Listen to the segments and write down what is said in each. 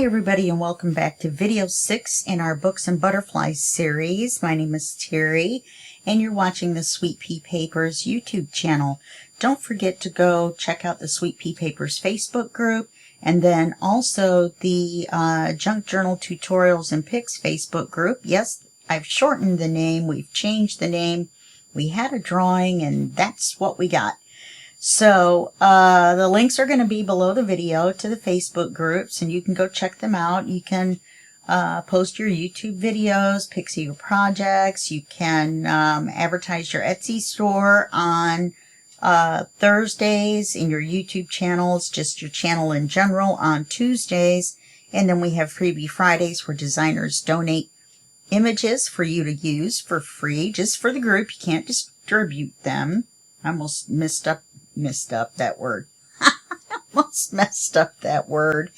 Hi everybody and welcome back to video 6 in our Books and Butterflies series. My name is Terry and you're watching the Sweet Pea Papers YouTube channel. Don't forget to go check out the Sweet Pea Papers Facebook group and then also the Junk Journal Tutorials and Picks Facebook group. Yes, I've shortened the name. We've changed the name. We had a drawing and that's what we got. So the links are going to be below the video to the Facebook groups and you can go check them out. You can post your YouTube videos, pixie your projects. You can advertise your Etsy store on Thursdays in your YouTube channels, just your channel in general on Tuesdays. And then we have Freebie Fridays where designers donate images for you to use for free, just for the group. You can't distribute them. I almost messed up that word. Almost messed up that word.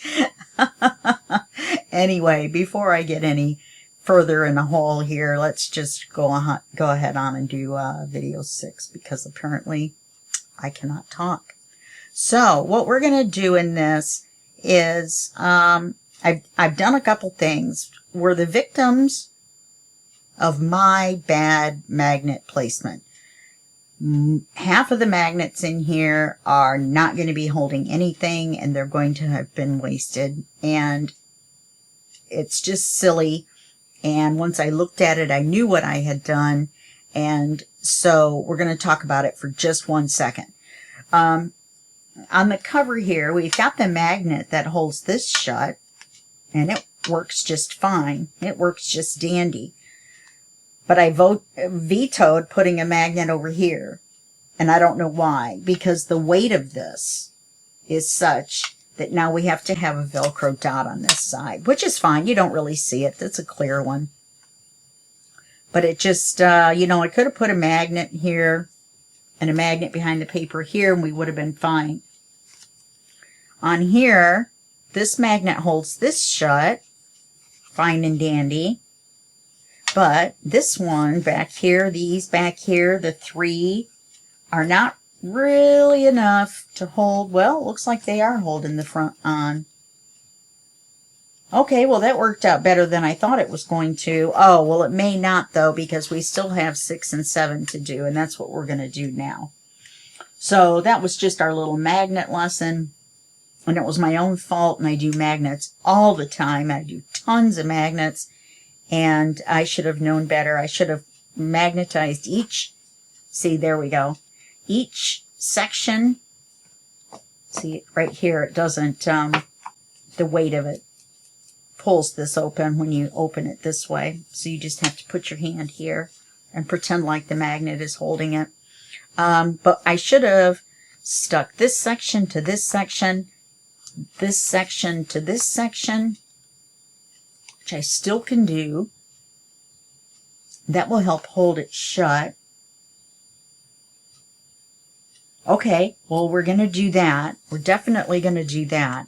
Anyway, before I get any further in the hole here, let's just go ahead on and do video 6 because apparently I cannot talk. So what we're going to do in this is I've done a couple things. We're the victims of my bad magnet placement. Half of the magnets in here are not going to be holding anything and they're going to have been wasted, and it's just silly. And once I looked at it, I knew what I had done, and so we're going to talk about it for just 1 second. On the cover here, we've got the magnet that holds this shut, and it works just fine. It works just dandy. But I vetoed putting a magnet over here. And I don't know why. Because the weight of this is such that now we have to have a Velcro dot on this side. Which is fine. You don't really see it. That's a clear one. But it just, you know, I could have put a magnet here and a magnet behind the paper here and we would have been fine. On here, this magnet holds this shut. Fine and dandy. But this one back here, these back here, the 3 are not really enough to hold. Well, it looks like they are holding the front on. Okay, well, that worked out better than I thought it was going to. Oh, well, it may not, though, because we still have 6 and 7 to do, and that's what we're going to do now. So that was just our little magnet lesson, and it was my own fault, and I do magnets all the time. I do tons of magnets. And I should have known better. I should have magnetized each. See, there we go. Each section. See, right here, it doesn't, the weight of it pulls this open when you open it this way. So you just have to put your hand here and pretend like the magnet is holding it. But I should have stuck this section to this section to this section, which I still can do. That will help hold it shut. Okay, well, we're going to do that. We're definitely going to do that.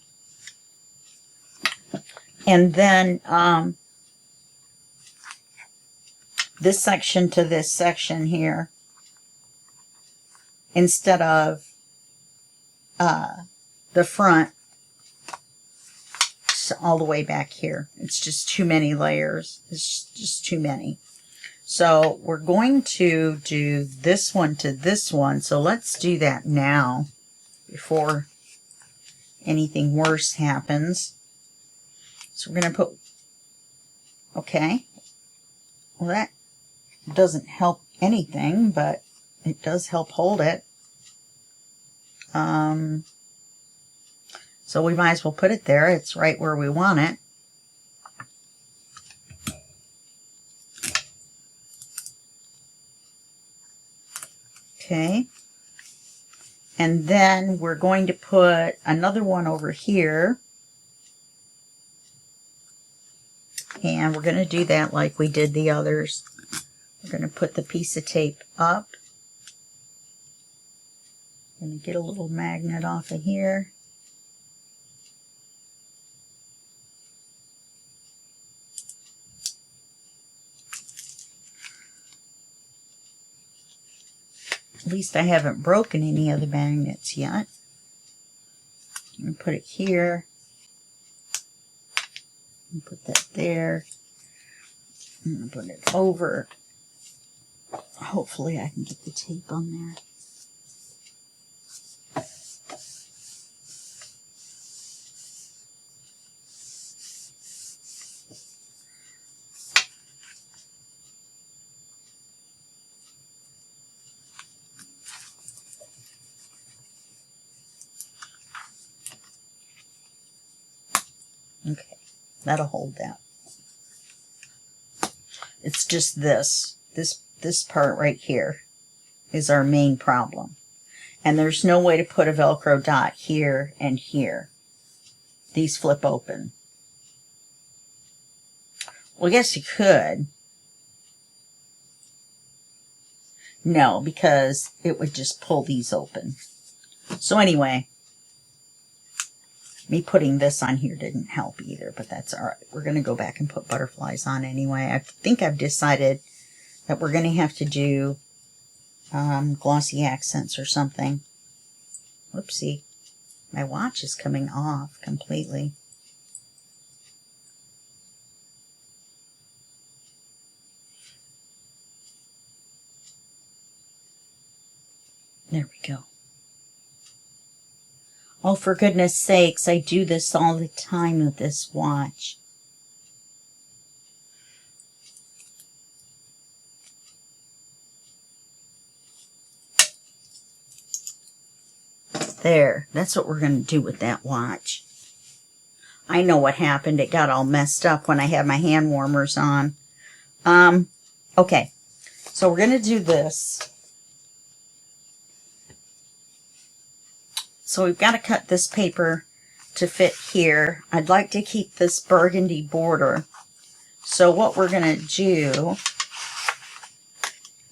And then this section to this section here, instead of the front, all the way back here. It's just too many layers. It's just too many. So we're going to do this one to this one. So let's do that now before anything worse happens. So we're going to put, okay. Well, that doesn't help anything, but it does help hold it. So we might as well put it there. It's right where we want it. Okay. And then we're going to put another one over here. And we're going to do that like we did the others. We're going to put the piece of tape up. I'm going to get a little magnet off of here. At least I haven't broken any of the magnets yet. I'm going to put it here. Put that there. And put it over. Hopefully I can get the tape on there. Okay, that'll hold that. It's just this part right here is our main problem. And there's no way to put a Velcro dot here and here. These flip open. Well, I guess you could. No, because it would just pull these open. So anyway, me putting this on here didn't help either, but that's all right. We're going to go back and put butterflies on anyway. I think I've decided that we're going to have to do glossy accents or something. Whoopsie. My watch is coming off completely. There we go. Oh, for goodness sakes, I do this all the time with this watch. There, that's what we're going to do with that watch. I know what happened. It got all messed up when I had my hand warmers on. Okay, so we're going to do this. So we've got to cut this paper to fit here. I'd like to keep this burgundy border. So what we're going to do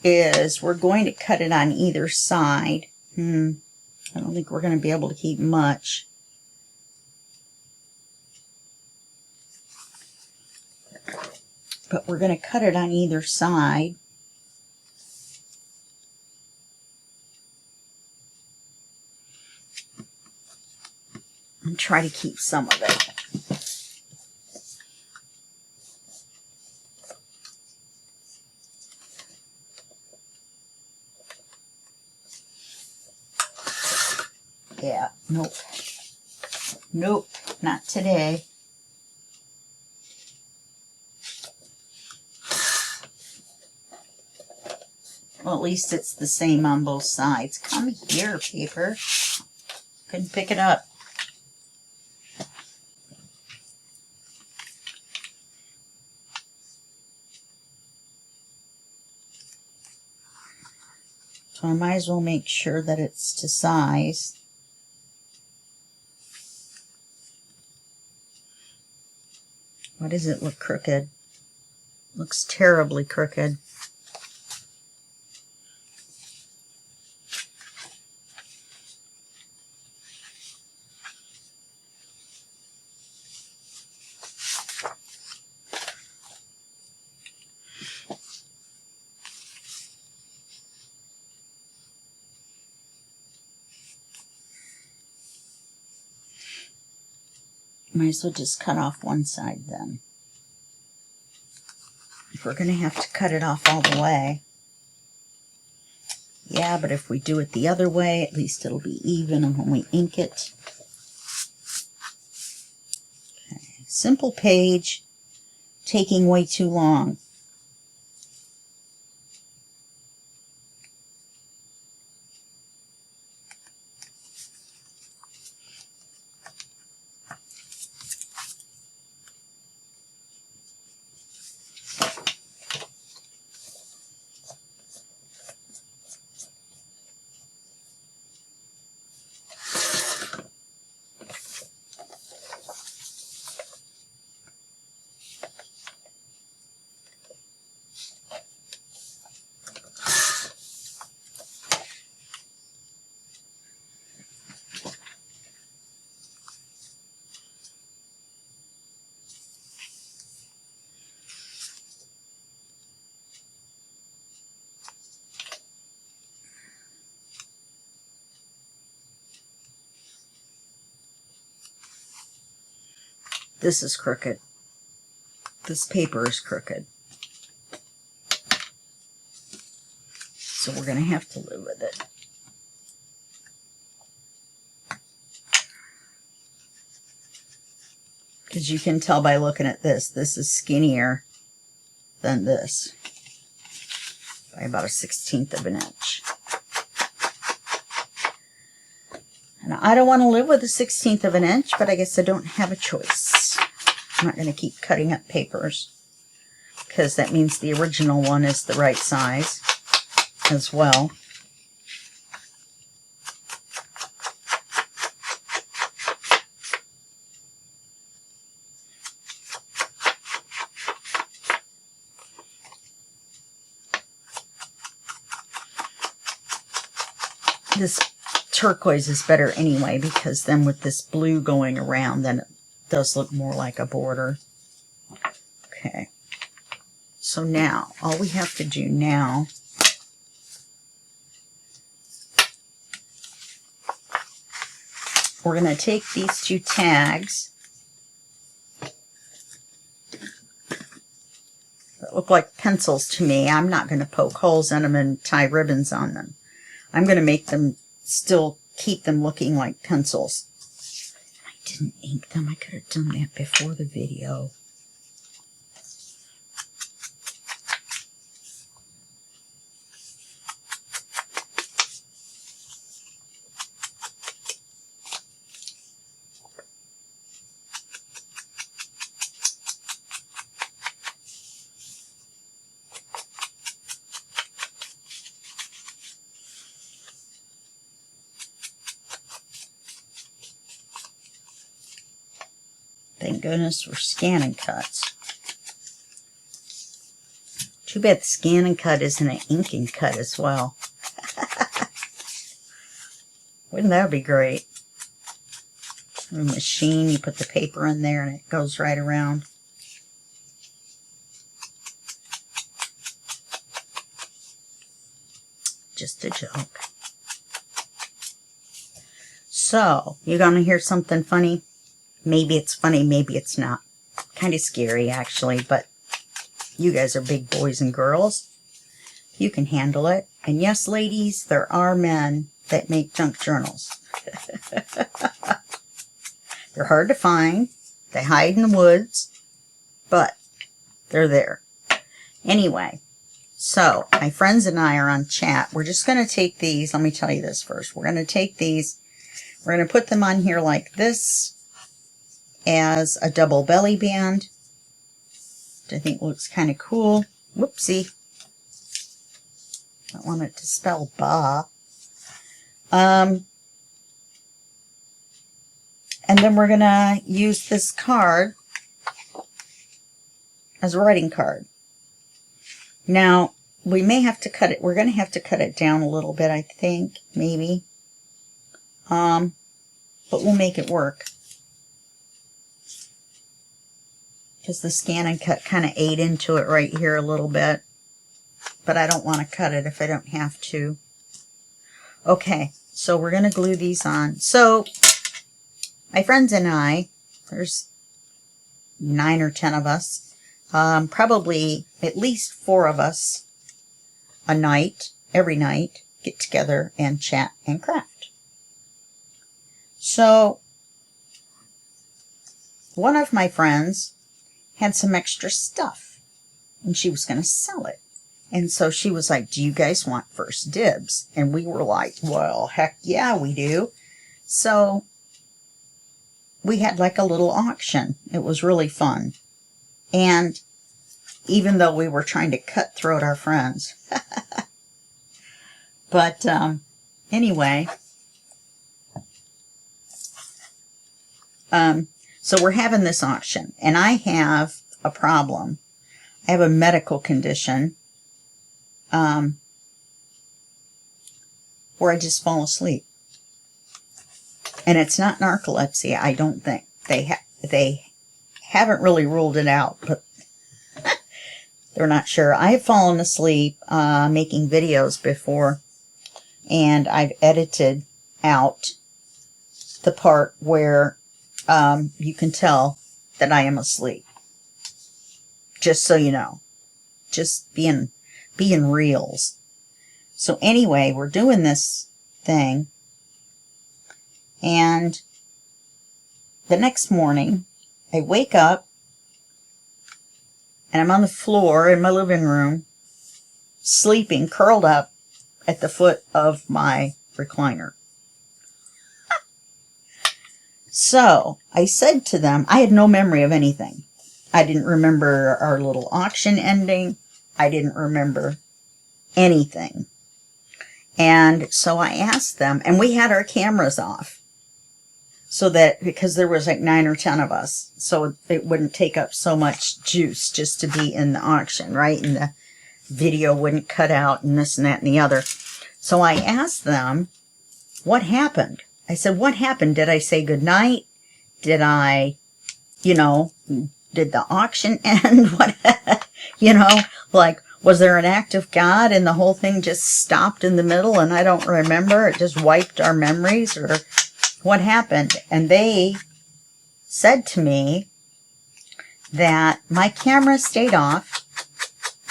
is we're going to cut it on either side. I don't think we're going to be able to keep much. But we're going to cut it on either side. And try to keep some of it. Yeah, nope. Nope, not today. Well, at least it's the same on both sides. Come here, paper. Couldn't pick it up. So I might as well make sure that it's to size. Why does it look crooked? Looks terribly crooked. Might as well just cut off one side then. If we're going to have to cut it off all the way. Yeah, but if we do it the other way, at least it'll be even when we ink it. Okay. Simple page, taking way too long. This is crooked. this paper is crooked. So we're going to have to live with it. Because you can tell by looking at this, this is skinnier than this by about 1/16 of an inch. And I don't want to live with a 1/16 of an inch, but I guess I don't have a choice. I'm not going to keep cutting up papers because that means the original one is the right size as well. This turquoise is better anyway, because then with this blue going around, then it does look more like a border. Okay. So now, all we have to do now we're going to take these two tags that look like pencils to me. I'm not going to poke holes in them and tie ribbons on them. I'm going to make them still keep them looking like pencils. I didn't ink them. I could have done that before the video. Thank goodness for scan and cuts. Too bad the scan and cut isn't an ink and cut as well. Wouldn't that be great? A machine, you put the paper in there and it goes right around. Just a joke. So, you gonna hear something funny? Maybe it's funny, maybe it's not. Kind of scary, actually, but you guys are big boys and girls. You can handle it. And yes, ladies, there are men that make junk journals. They're hard to find. They hide in the woods, but they're there. Anyway, so my friends and I are on chat. We're just going to take these. Let me tell you this first. We're going to take these. We're going to put them on here like this, as a double belly band, which I think looks kind of cool. Whoopsie. I want it to spell ba. And then we're going to use this card as a writing card. Now, we may have to cut it. We're going to have to cut it down a little bit, I think, maybe. But we'll make it work. Because the scan and cut kind of ate into it right here a little bit. But I don't want to cut it if I don't have to. Okay, so we're going to glue these on. So, my friends and I, there's 9 or 10 of us, probably at least 4 of us a night, every night, get together and chat and craft. So, one of my friends had some extra stuff, and she was going to sell it. And so she was like, do you guys want first dibs? And we were like, well, heck yeah, we do. So we had like a little auction. It was really fun. And even though we were trying to cutthroat our friends. But anyway, so we're having this auction, and I have a problem. I have a medical condition where I just fall asleep. And it's not narcolepsy, I don't think. They haven't really ruled it out, but they're not sure. I have fallen asleep making videos before, and I've edited out the part where you can tell that I am asleep. Just so you know. Just being reals. So anyway, we're doing this thing. And the next morning, I wake up and I'm on the floor in my living room, sleeping, curled up at the foot of my recliner. So I said to them, I had no memory of anything. I didn't remember our little auction ending. I didn't remember anything. And so I asked them, and we had our cameras off. So that, because there was like 9 or 10 of us, so it wouldn't take up so much juice just to be in the auction, right? And the video wouldn't cut out and this and that and the other. So I asked them, what happened? I said, what happened? Did I say goodnight? Did I, did the auction end? What, like, was there an act of God and the whole thing just stopped in the middle and I don't remember? It just wiped our memories, or what happened? And they said to me that my camera stayed off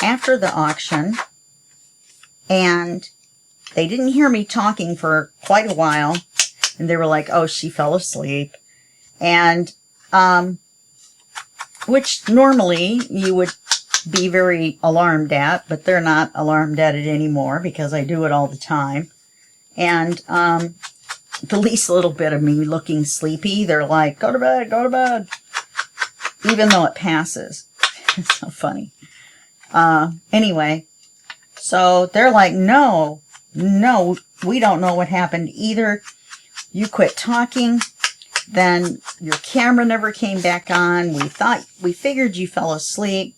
after the auction and they didn't hear me talking for quite a while. And they were like, oh, she fell asleep. And, which normally you would be very alarmed at, but they're not alarmed at it anymore because I do it all the time. And, the least little bit of me looking sleepy, they're like, go to bed, go to bed. Even though it passes. It's so funny. Anyway, so they're like, no, we don't know what happened either. You quit talking, then your camera never came back on. We figured you fell asleep,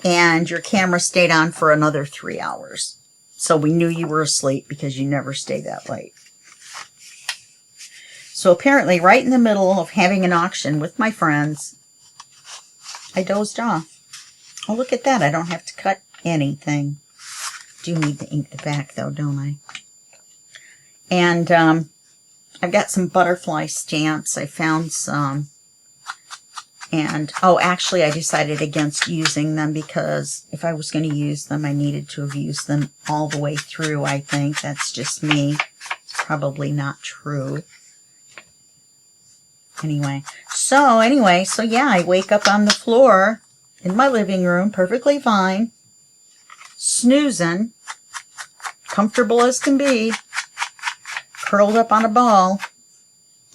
and your camera stayed on for another 3 hours. So we knew you were asleep because you never stay that late. So apparently, right in the middle of having an auction with my friends, I dozed off. Oh, look at that. I don't have to cut anything. Do need to ink the back, though, don't I? And I've got some butterfly stamps. I found some. And, oh, actually, I decided against using them because if I was going to use them, I needed to have used them all the way through, I think. That's just me. It's probably not true. Anyway, so yeah, I wake up on the floor in my living room, perfectly fine, snoozing, comfortable as can be, curled up on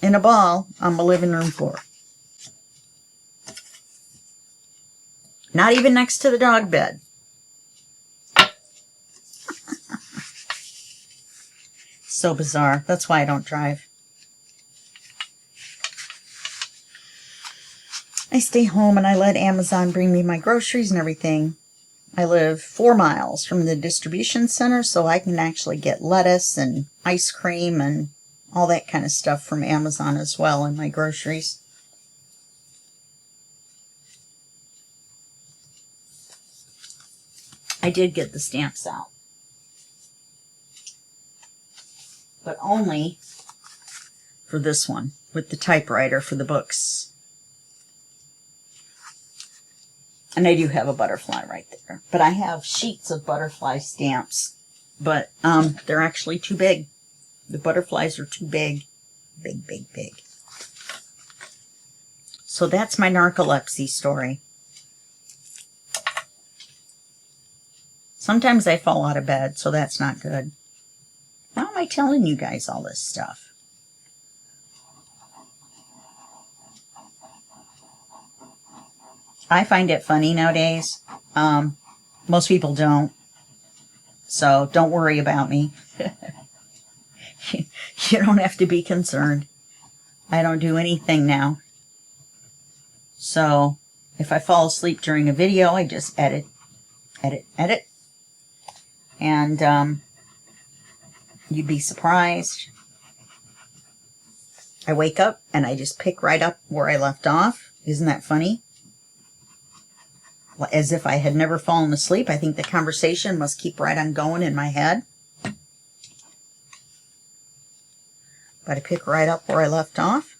in a ball on my living room floor. Not even next to the dog bed. So bizarre. That's why I don't drive. I stay home and I let Amazon bring me my groceries and everything. I live 4 miles from the distribution center, so I can actually get lettuce and ice cream and all that kind of stuff from Amazon as well in my groceries. I did get the stamps out, but only for this one with the typewriter for the books. And I do have a butterfly right there. But I have sheets of butterfly stamps. But they're actually too big. The butterflies are too big. Big, big, big. So that's my narcolepsy story. Sometimes I fall out of bed, so that's not good. Why am I telling you guys all this stuff? I find it funny nowadays. Most people don't. So don't worry about me. You don't have to be concerned. I don't do anything now. So if I fall asleep during a video, I just edit. And you'd be surprised. I wake up and I just pick right up where I left off. Isn't that funny? As if I had never fallen asleep. I think the conversation must keep right on going in my head. But I pick right up where I left off.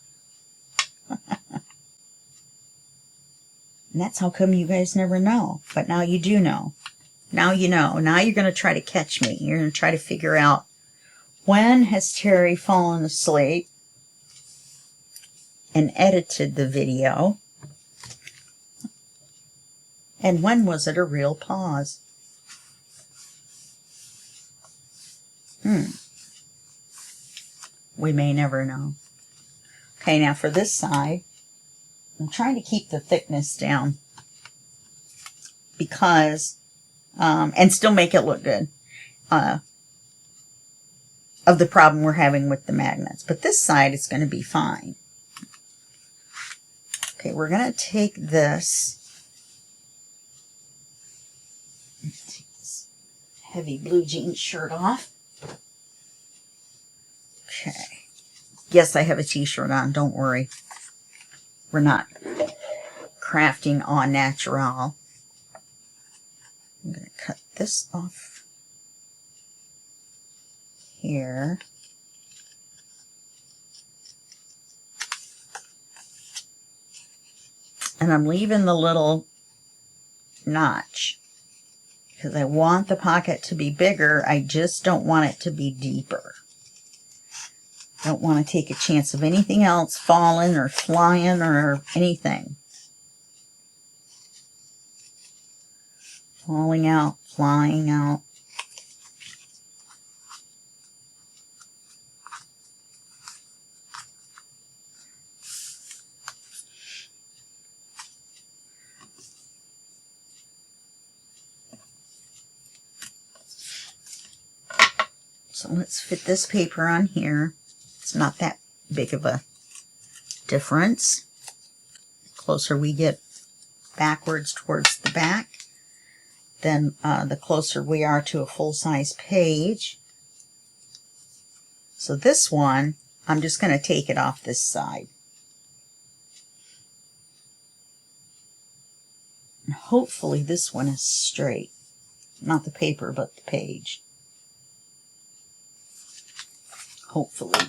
And that's how come you guys never know. But now you do know. Now you know. Now you're going to try to catch me. You're going to try to figure out, when has Terry fallen asleep and edited the video? And when was it a real pause? We may never know. Okay, now for this side, I'm trying to keep the thickness down because, and still make it look good, of the problem we're having with the magnets. But this side is going to be fine. Okay, we're going to take this, heavy blue jean shirt off. Okay. Yes, I have a t-shirt on. Don't worry. We're not crafting en natural. I'm going to cut this off here. And I'm leaving the little notch because I want the pocket to be bigger. I just don't want it to be deeper. I don't want to take a chance of anything else falling or flying or anything. Falling out, flying out. So let's fit this paper on here. It's not that big of a difference. The closer we get backwards towards the back, then the closer we are to a full-size page. So this one, I'm just going to take it off this side. And hopefully this one is straight. Not the paper, but the page. Hopefully.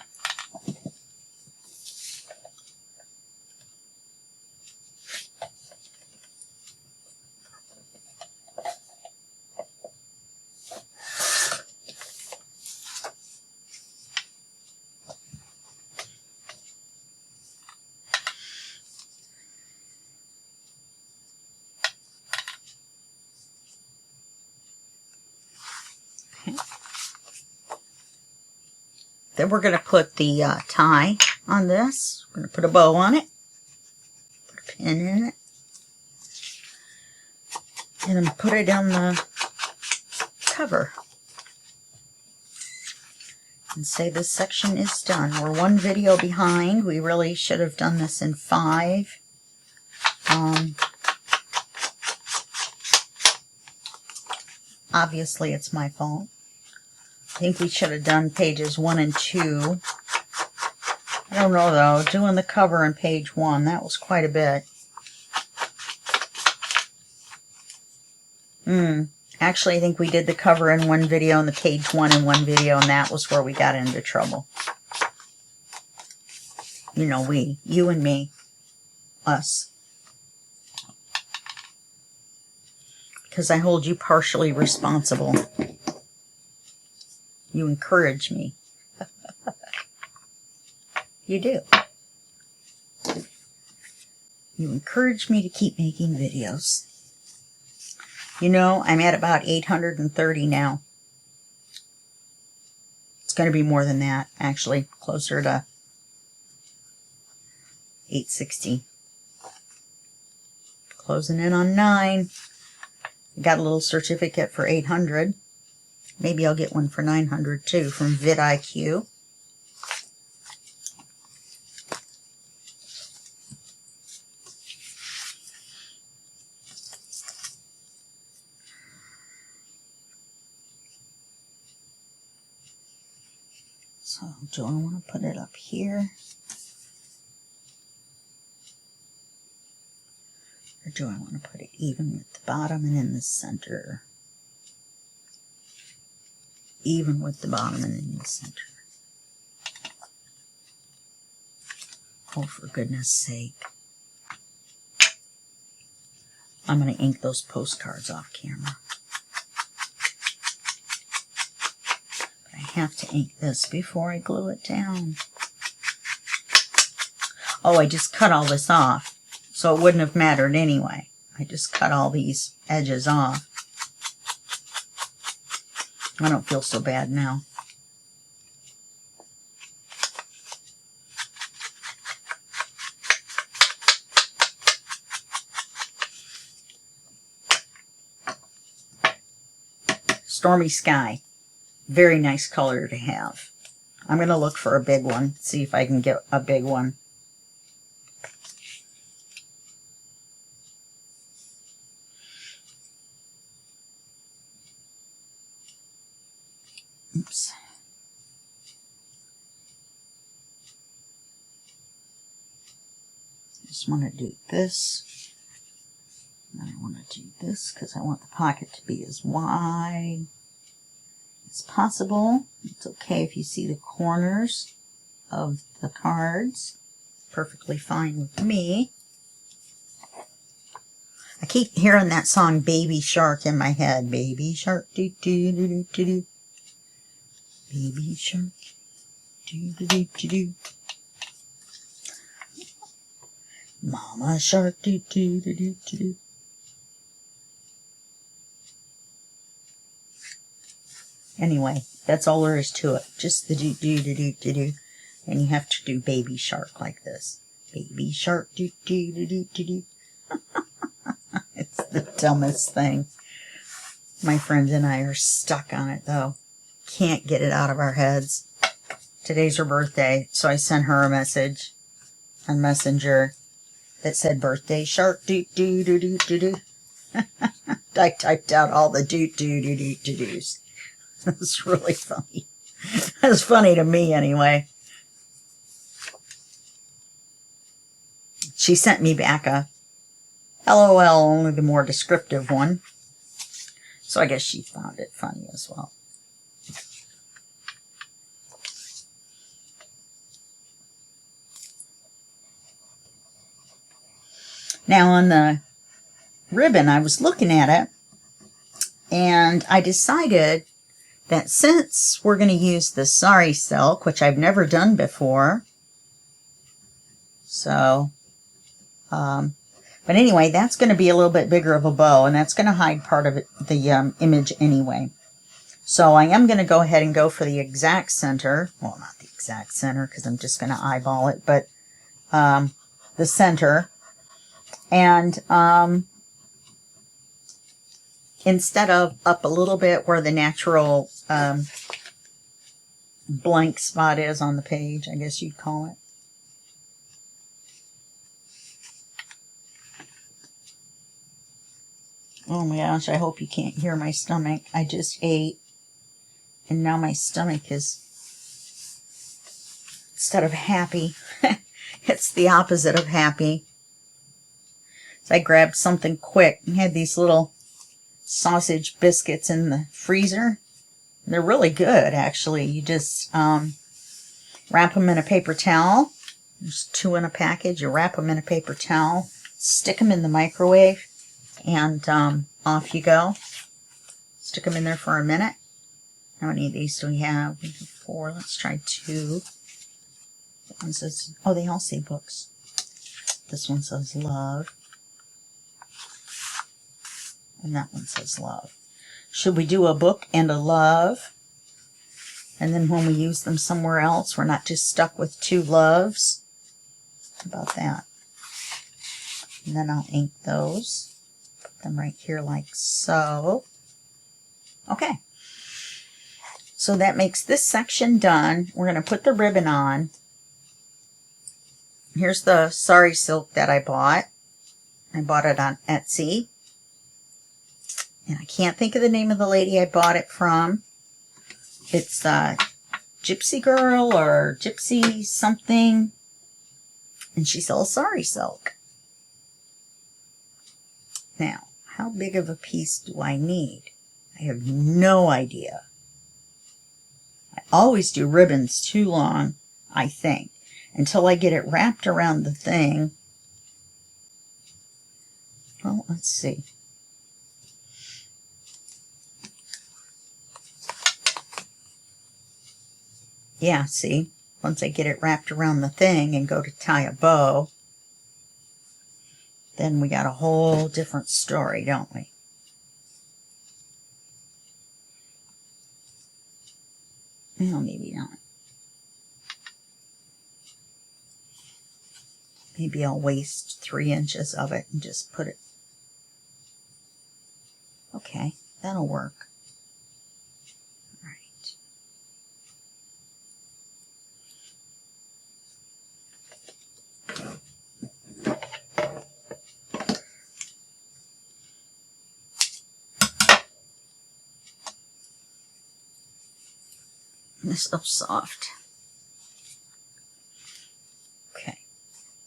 Then we're going to put the tie on this. We're going to put a bow on it. Put a pin in it. And then put it on the cover. And say this section is done. We're one video behind. We really should have done this in 5. Obviously, it's my fault. I think we should have done pages 1 and 2. I don't know, though. Doing the cover on page 1, that was quite a bit. Actually, I think we did the cover in one video and the page 1 in one video, and that was where we got into trouble. You know, we. You and me. Us. Because I hold you partially responsible. You encourage me. You do. You encourage me to keep making videos. You know, I'm at about 830 now. It's going to be more than that, actually. Closer to 860. Closing in on 9. Got a little certificate for 800. Maybe I'll get one for 900 too from vidIQ. So do I want to put it up here? Or do I want to put it even with the bottom and in the center? Even with the bottom and in the center. Oh, for goodness sake. I'm going to ink those postcards off camera. But I have to ink this before I glue it down. Oh, I just cut all this off, so it wouldn't have mattered anyway. I just cut all these edges off. I don't feel so bad now. Stormy Sky. Very nice color to have. I'm going to look for a big one, see if I can get a big one. Oops. Just want to do this. And I want to do this because I want the pocket to be as wide as possible. It's okay if you see the corners of the cards. Perfectly fine with me. I keep hearing that song Baby Shark in my head. Baby Shark, do do do do do do. Baby Shark, do do do do do. Mama Shark, do do do do do do. Anyway, that's all there is to it. Just the do do do do do do. And you have to do Baby Shark like this. Baby Shark, do do do do do do. It's the dumbest thing. My friend and I are stuck on it though. Can't get it out of our heads. Today's her birthday, so I sent her a message on Messenger that said birthday shark do do do do do do. I typed out all the do do do do do do's. It's really funny. It's funny to me anyway. She sent me back a LOL, only the more descriptive one. So I guess she found it funny as well. Now on the ribbon, I was looking at it, and I decided that since we're going to use the sari silk, which I've never done before, so, but anyway, that's going to be a little bit bigger of a bow, and that's going to hide part of it, the image anyway. So I am going to go ahead and go for the exact center. Well, not the exact center, because I'm just going to eyeball it, but the center. And instead of up a little bit where the natural blank spot is on the page, I guess you'd call it. Oh my gosh, I hope you can't hear my stomach. I just ate, and now my stomach is, instead of happy, it's the opposite of happy. So I grabbed something quick and had these little sausage biscuits in the freezer. They're really good, actually. You just wrap them in a paper towel. There's 2 in a package. You wrap them in a paper towel, stick them in the microwave, and off you go. Stick them in there for a minute. How many of these do we have? We have 4. Let's try 2. That one says, oh, they all say books. This one says love. And that one says love. Should we do a book and a love? And then when we use them somewhere else, we're not just stuck with 2 loves. How about that? And then I'll ink those. Put them right here like so. Okay. So that makes this section done. We're going to put the ribbon on. Here's the sari silk that I bought. I bought it on Etsy. And I can't think of the name of the lady I bought it from. It's Gypsy Girl or Gypsy something. And she sells sari silk. Now, how big of a piece do I need? I have no idea. I always do ribbons too long, I think, until I get it wrapped around the thing. Well, let's see. Yeah, see, once I get it wrapped around the thing and go to tie a bow, then we got a whole different story, don't we? Well, maybe not. Maybe I'll waste 3 inches of it and just put it. Okay, that'll work. All right. This is so soft. Okay,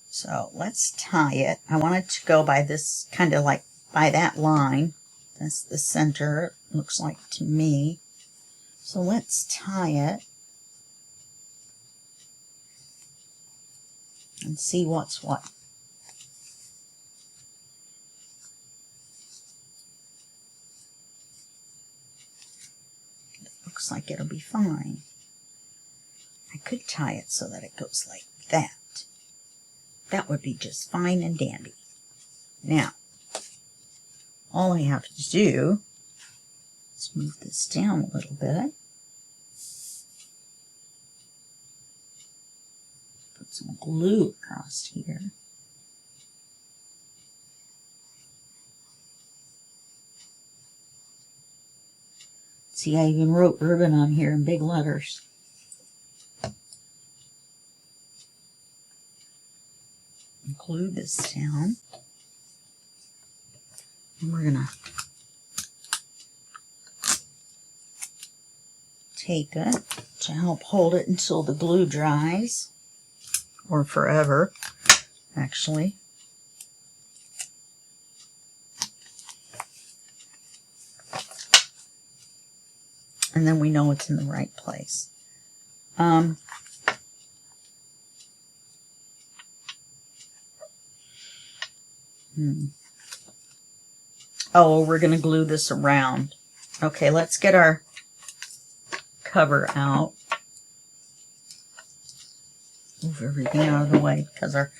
so let's tie it. I want it to go by this, kind of like by that line. That's the center, it looks like to me. So let's tie it and see what's what. It looks like it'll be fine. I could tie it so that it goes like that. That would be just fine and dandy. Now, all I have to do is move this down a little bit. Put some glue across here. See, I even wrote ribbon on here in big letters. Glue this down. And we're going to take it to help hold it until the glue dries, or forever, actually. And then we know it's in the right place. Oh, we're going to glue this around. Okay, let's get our cover out. Move everything out of the way, because our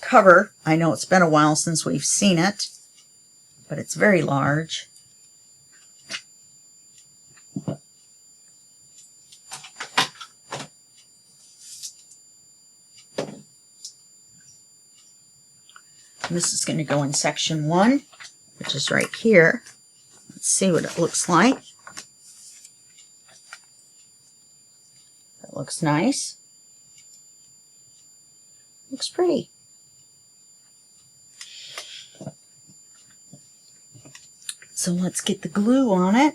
cover, I know it's been a while since we've seen it, but it's very large. And this is going to go in section 1, which is right here. Let's see what it looks like. That looks nice. Looks pretty. So let's get the glue on it.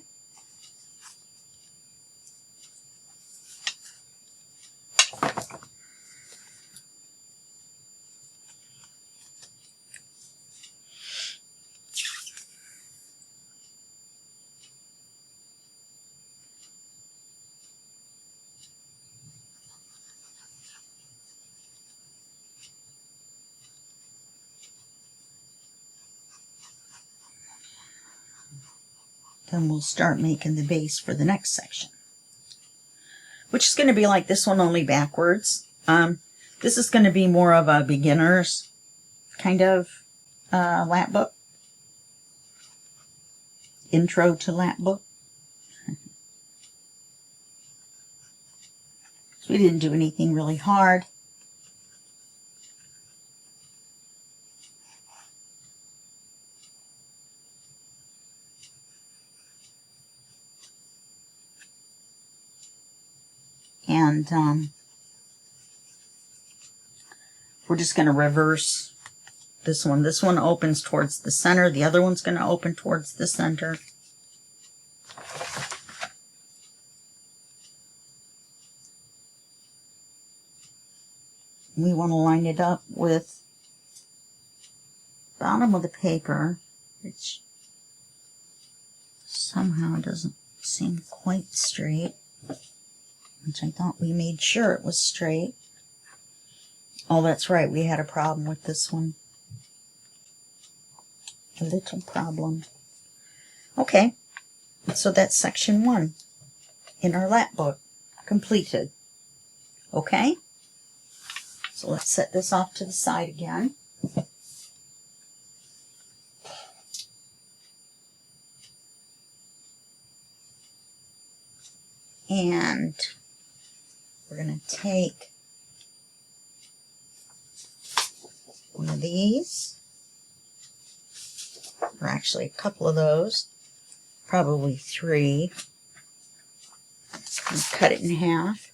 Then we'll start making the base for the next section, which is going to be like this one, only backwards. This is going to be more of a beginner's kind of Lapbook. Intro to Lapbook. So we didn't do anything really hard. And we're just going to reverse this one. This one opens towards the center. The other one's going to open towards the center. We want to line it up with the bottom of the paper, which somehow doesn't seem quite straight, which I thought we made sure it was straight. Oh, that's right, we had a problem with this one. A little problem. Okay, so that's section 1 in our Lapbook completed. Okay, so let's set this off to the side again. And we're going to take one of these, or actually a couple of those, probably 3, and cut it in half.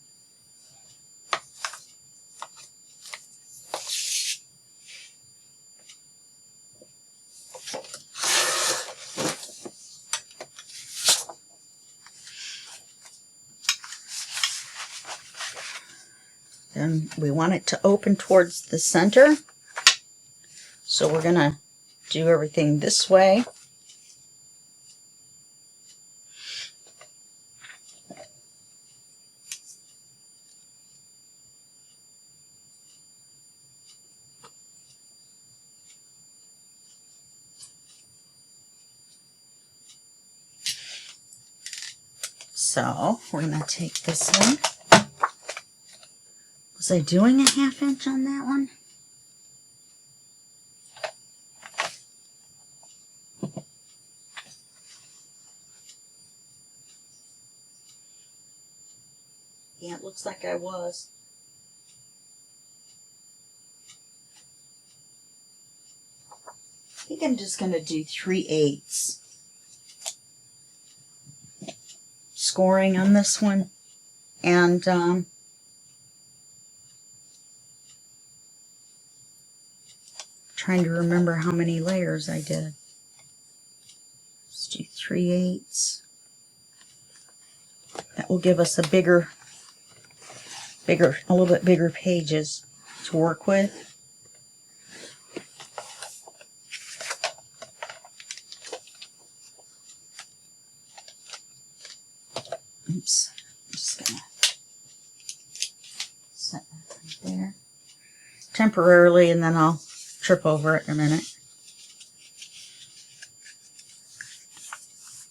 Then we want it to open towards the center, so we're going to do everything this way. So we're going to take this one. Was I doing a 1/2 inch on that one? Yeah, it looks like I was. I think I'm just going to do 3/8 scoring on this one, and trying to remember how many layers I did. Let's do 3/8. That will give us a little bit bigger pages to work with. Oops, I'm just gonna set that right there temporarily, and then I'll trip over it in a minute.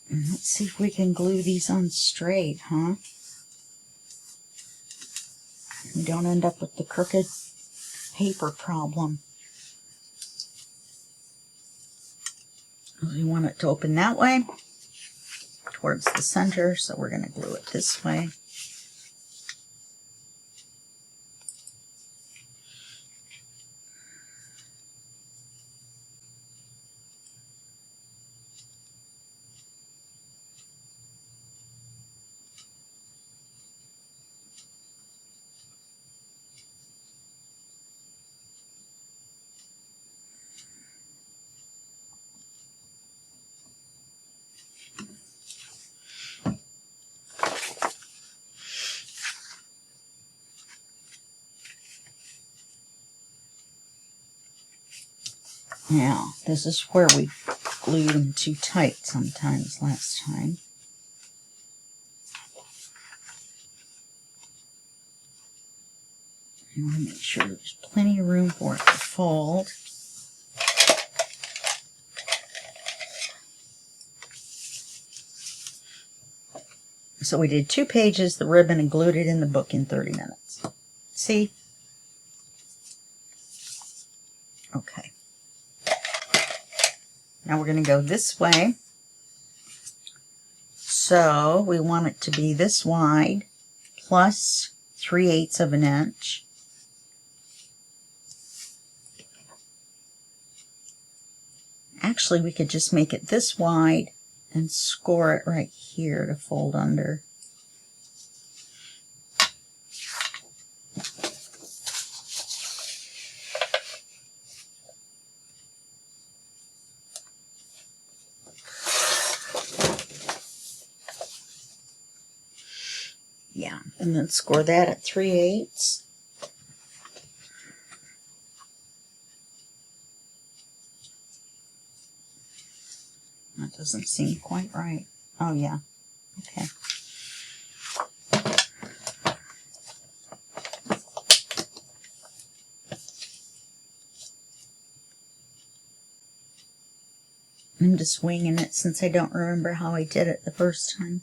And let's see if we can glue these on straight, huh? We don't end up with the crooked paper problem. We want it to open that way towards the center, so we're going to glue it this way. Now, this is where we glued them too tight sometimes last time. You want to make sure there's plenty of room for it to fold. So we did 2 pages, the ribbon, and glued it in the book in 30 minutes. See? Okay. Now we're going to go this way. So we want it to be this wide plus 3/8 of an inch. Actually, we could just make it this wide and score it right here to fold under. Yeah, and then score that at 3/8. That doesn't seem quite right. Oh yeah, okay. I'm just winging it since I don't remember how I did it the first time.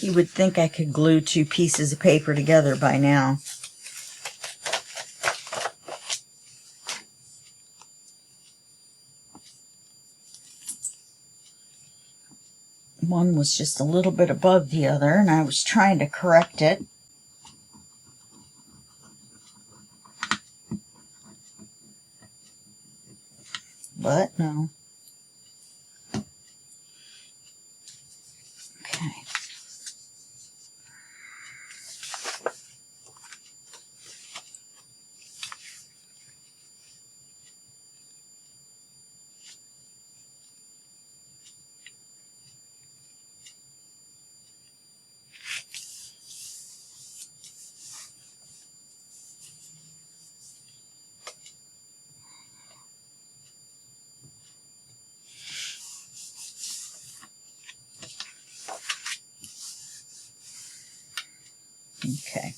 You would think I could glue two pieces of paper together by now. One was just a little bit above the other, and I was trying to correct it. But no. Okay. Okay.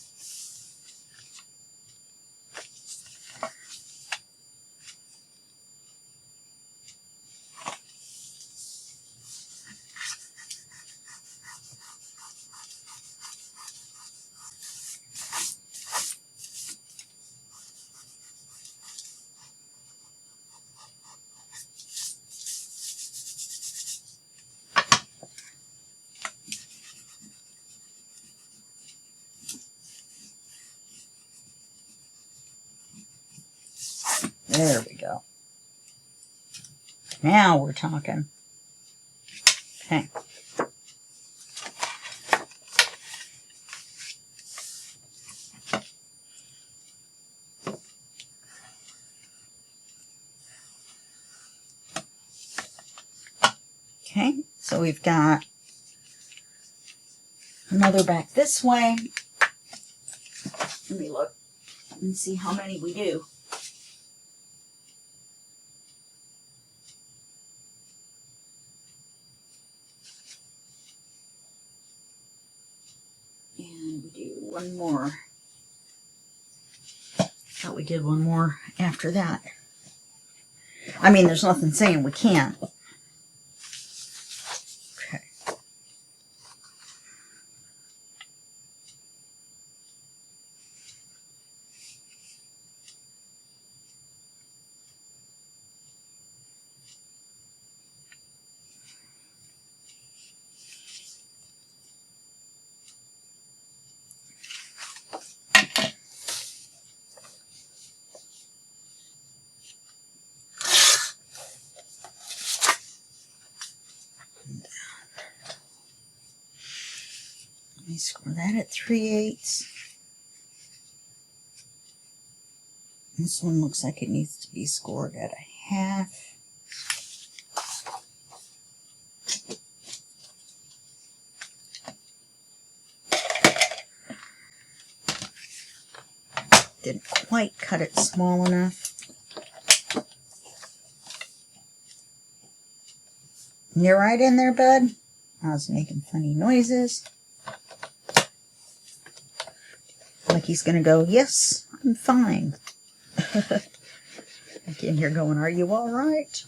There we go. Now we're talking. Okay. Okay, so we've got another back this way. Let me look and see how many we do. And we do one more we did one more after that. I mean, there's nothing saying we can't. Okay. Let me score that at 3/8. This one looks like it needs to be scored at 1/2. Didn't quite cut it small enough. You're right in there, bud. I was making funny noises. Like he's going to go, yes, I'm fine. Like in here going, are you all right?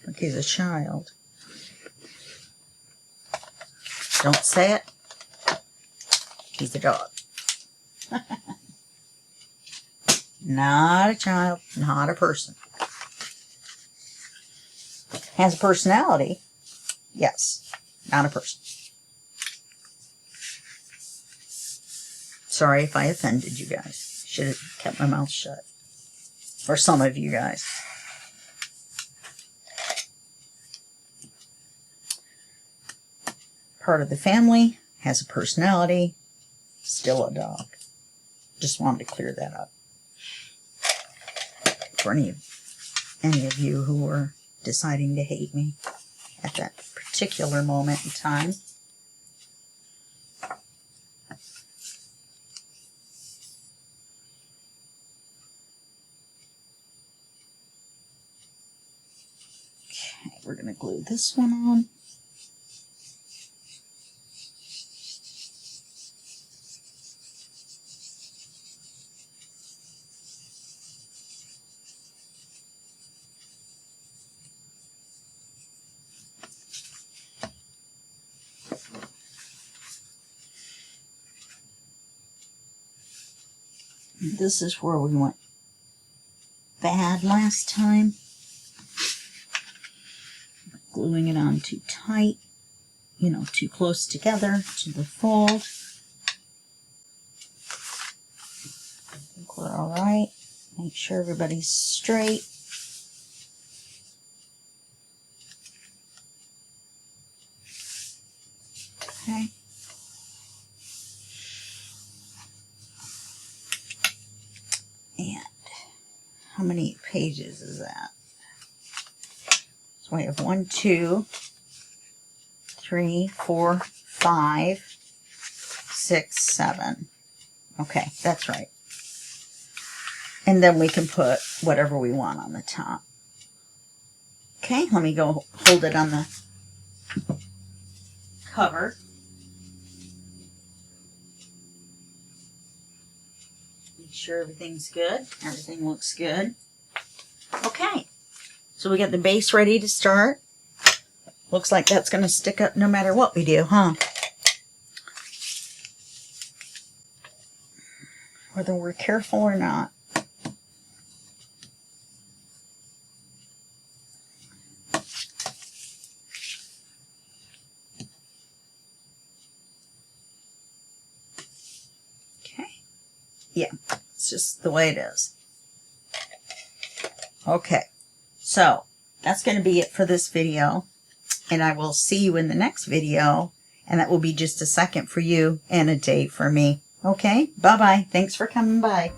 Like he's a child. Don't say it. He's a dog. Not a child, not a person. Has a personality. Yes, not a person. Sorry if I offended you guys. Should have kept my mouth shut. Or some of you guys. Part of the family, has a personality, still a dog. Just wanted to clear that up. For any of you who were deciding to hate me at that particular moment in time. Okay, we're going to glue this one on. This is where we went bad last time. Gluing it on too tight, you know, too close together to the fold. I think we're all right. Make sure everybody's straight. Okay. And how many pages is that? So we have 1, 2, 3, 4, 5, 6, 7. Okay, that's right. And then we can put whatever we want on the top. Okay, let me go hold it on the cover. Make sure everything's good. Everything looks good. Okay, so we got the base ready to start. Looks like that's going to stick up no matter what we do, huh? Whether we're careful or not. Okay. Yeah, it's just the way it is. Okay, so that's going to be it for this video. And I will see you in the next video. And that will be just a second for you and a day for me. Okay, bye-bye. Thanks for coming by.